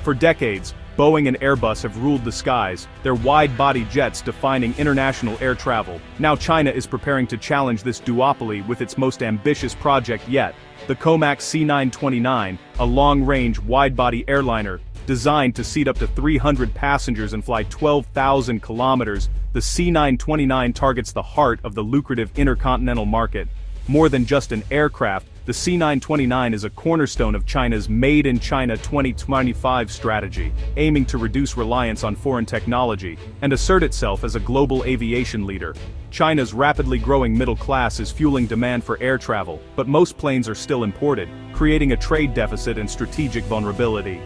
For decades, Boeing and Airbus have ruled the skies, their wide-body jets defining international air travel. Now China is preparing to challenge this duopoly with its most ambitious project yet, the COMAC C929, a long-range, wide-body airliner. Designed to seat up to 300 passengers and fly 12,000 kilometers, the C929 targets the heart of the lucrative intercontinental market. More than just an aircraft, the C929 is a cornerstone of China's Made in China 2025 strategy, aiming to reduce reliance on foreign technology and assert itself as a global aviation leader. China's rapidly growing middle class is fueling demand for air travel, but most planes are still imported, creating a trade deficit and strategic vulnerability.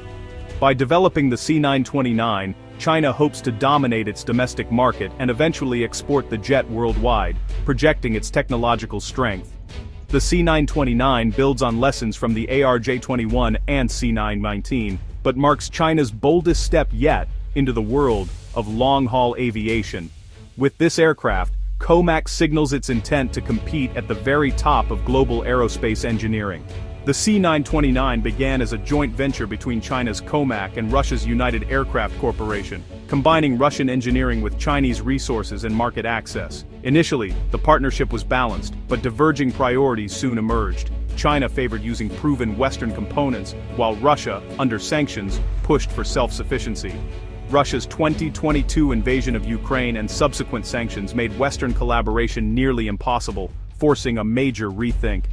By developing the C929, China hopes to dominate its domestic market and eventually export the jet worldwide, projecting its technological strength. The C929 builds on lessons from the ARJ21 and C919, but marks China's boldest step yet into the world of long-haul aviation. With this aircraft, COMAC signals its intent to compete at the very top of global aerospace engineering. The C929 began as a joint venture between China's COMAC and Russia's United Aircraft Corporation, combining Russian engineering with Chinese resources and market access. Initially, the partnership was balanced, but diverging priorities soon emerged. China favored using proven Western components, while Russia, under sanctions, pushed for self-sufficiency. Russia's 2022 invasion of Ukraine and subsequent sanctions made Western collaboration nearly impossible, forcing a major rethink.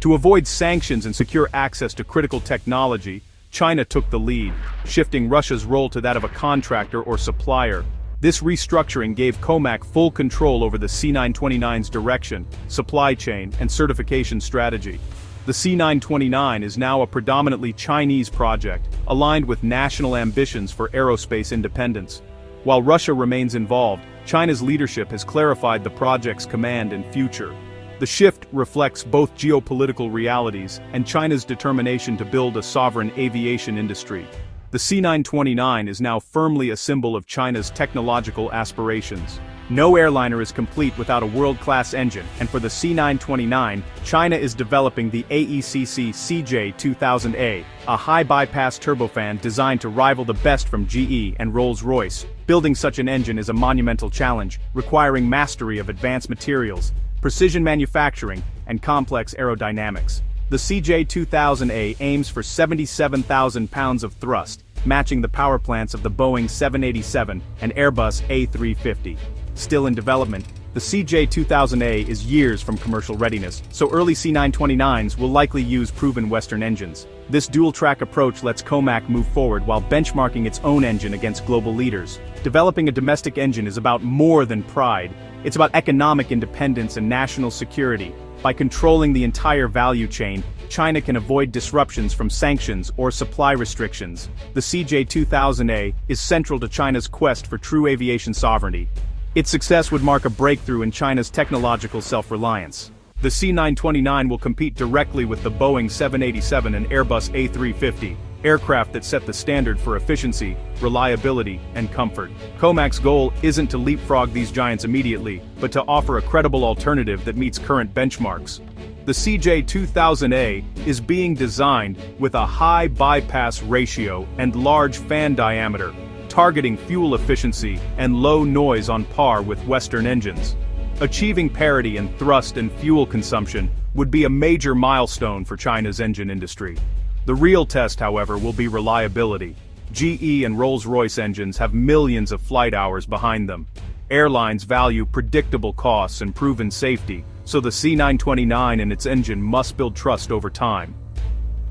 To avoid sanctions and secure access to critical technology, China took the lead, shifting Russia's role to that of a contractor or supplier. This restructuring gave COMAC full control over the C929's direction, supply chain, and certification strategy. The C929 is now a predominantly Chinese project, aligned with national ambitions for aerospace independence. While Russia remains involved, China's leadership has clarified the project's command and future. The shift reflects both geopolitical realities and China's determination to build a sovereign aviation industry. The C929 is now firmly a symbol of China's technological aspirations. No airliner is complete without a world-class engine, and for the C929, China is developing the AECC CJ2000A, a high-bypass turbofan designed to rival the best from GE and Rolls-Royce. Building such an engine is a monumental challenge, requiring mastery of advanced materials, precision manufacturing, and complex aerodynamics. The CJ2000A aims for 77,000 pounds of thrust, matching the power plants of the Boeing 787 and Airbus A350. Still in development, the CJ2000A is years from commercial readiness, so early C929s will likely use proven Western engines. This dual-track approach lets COMAC move forward while benchmarking its own engine against global leaders. Developing a domestic engine is about more than pride. It's about economic independence and national security. By controlling the entire value chain, China can avoid disruptions from sanctions or supply restrictions. The CJ2000A is central to China's quest for true aviation sovereignty. Its success would mark a breakthrough in China's technological self-reliance. The C929 will compete directly with the Boeing 787 and Airbus A350, aircraft that set the standard for efficiency, reliability, and comfort. COMAC's goal isn't to leapfrog these giants immediately, but to offer a credible alternative that meets current benchmarks. The CJ2000A is being designed with a high bypass ratio and large fan diameter, targeting fuel efficiency and low noise on par with Western engines. Achieving parity in thrust and fuel consumption would be a major milestone for China's engine industry. The real test, however, will be reliability. GE and Rolls-Royce engines have millions of flight hours behind them. Airlines value predictable costs and proven safety, so the C929 and its engine must build trust over time.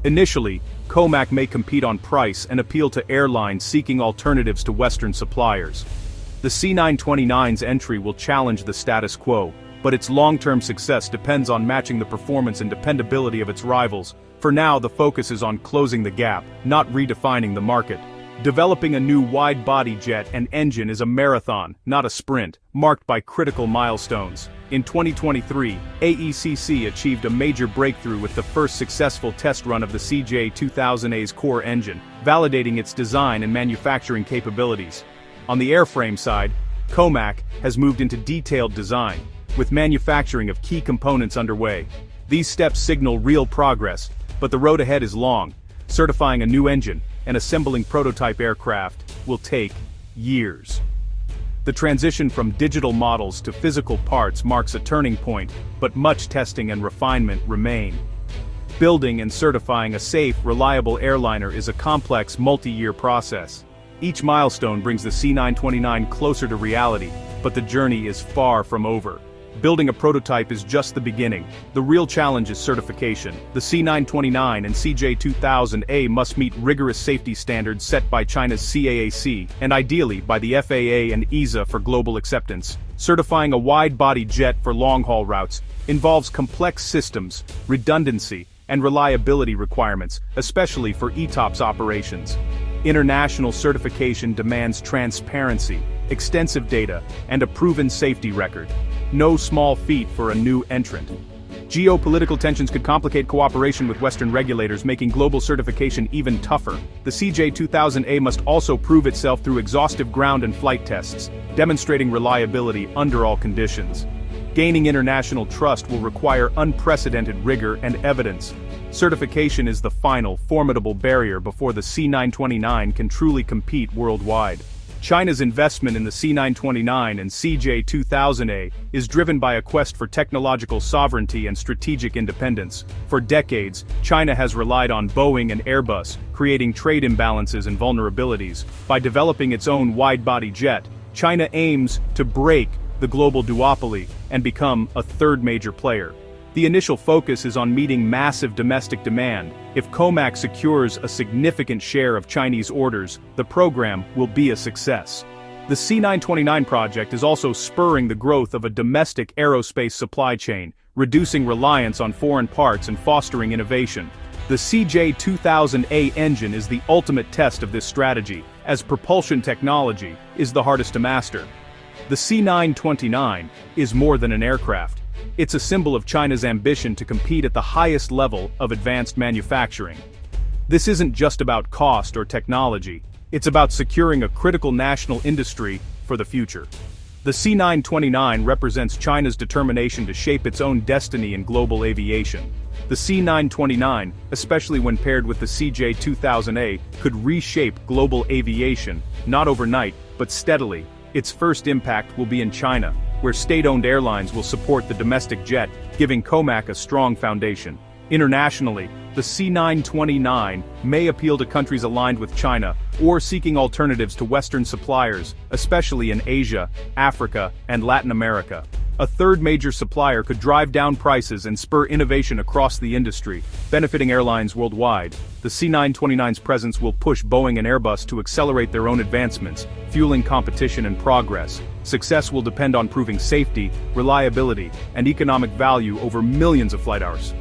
Initially, COMAC may compete on price and appeal to airlines seeking alternatives to Western suppliers. The C929's entry will challenge the status quo, but its long-term success depends on matching the performance and dependability of its rivals. For now, the focus is on closing the gap, not redefining the market. Developing a new wide-body jet and engine is a marathon, not a sprint, marked by critical milestones. In 2023, AECC achieved a major breakthrough with the first successful test run of the CJ2000A's core engine, validating its design and manufacturing capabilities. On the airframe side, COMAC has moved into detailed design, with manufacturing of key components underway. These steps signal real progress, but the road ahead is long. Certifying a new engine, and assembling prototype aircraft will take years. The transition from digital models to physical parts marks a turning point, but much testing and refinement remain. Building and certifying a safe, reliable airliner is a complex, multi-year process. Each milestone brings the C929 closer to reality, but the journey is far from over. Building a prototype is just the beginning. The real challenge is certification. The C929 and CJ2000A must meet rigorous safety standards set by China's CAAC, and ideally by the FAA and EASA for global acceptance. Certifying a wide-body jet for long-haul routes involves complex systems, redundancy, and reliability requirements, especially for ETOPS operations. International certification demands transparency, extensive data, and a proven safety record. No small feat for a new entrant. Geopolitical tensions could complicate cooperation with Western regulators, making global certification even tougher. The CJ2000A must also prove itself through exhaustive ground and flight tests, demonstrating reliability under all conditions. Gaining international trust will require unprecedented rigor and evidence. Certification is the final, formidable barrier before the C929 can truly compete worldwide. China's investment in the C929 and CJ2000A is driven by a quest for technological sovereignty and strategic independence. For decades, China has relied on Boeing and Airbus, creating trade imbalances and vulnerabilities. By developing its own wide-body jet, China aims to break the global duopoly and become a third major player. The initial focus is on meeting massive domestic demand. If COMAC secures a significant share of Chinese orders, the program will be a success. The C929 project is also spurring the growth of a domestic aerospace supply chain, reducing reliance on foreign parts and fostering innovation. The CJ2000A engine is the ultimate test of this strategy, as propulsion technology is the hardest to master. The C929 is more than an aircraft. It's a symbol of China's ambition to compete at the highest level of advanced manufacturing. This isn't just about cost or technology, it's about securing a critical national industry for the future. The C929 represents China's determination to shape its own destiny in global aviation. The C929, especially when paired with the CJ2000A, could reshape global aviation, not overnight, but steadily. Its first impact will be in China, where state-owned airlines will support the domestic jet, giving COMAC a strong foundation. Internationally, the C929 may appeal to countries aligned with China or seeking alternatives to Western suppliers, especially in Asia, Africa, and Latin America. A third major supplier could drive down prices and spur innovation across the industry, benefiting airlines worldwide. The C929's presence will push Boeing and Airbus to accelerate their own advancements, fueling competition and progress. Success will depend on proving safety, reliability, and economic value over millions of flight hours.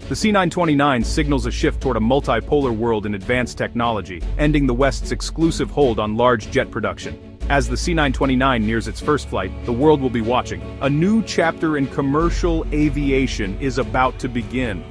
The C929 signals a shift toward a multipolar world in advanced technology, ending the West's exclusive hold on large jet production. As the C929 nears its first flight, the world will be watching. A new chapter in commercial aviation is about to begin.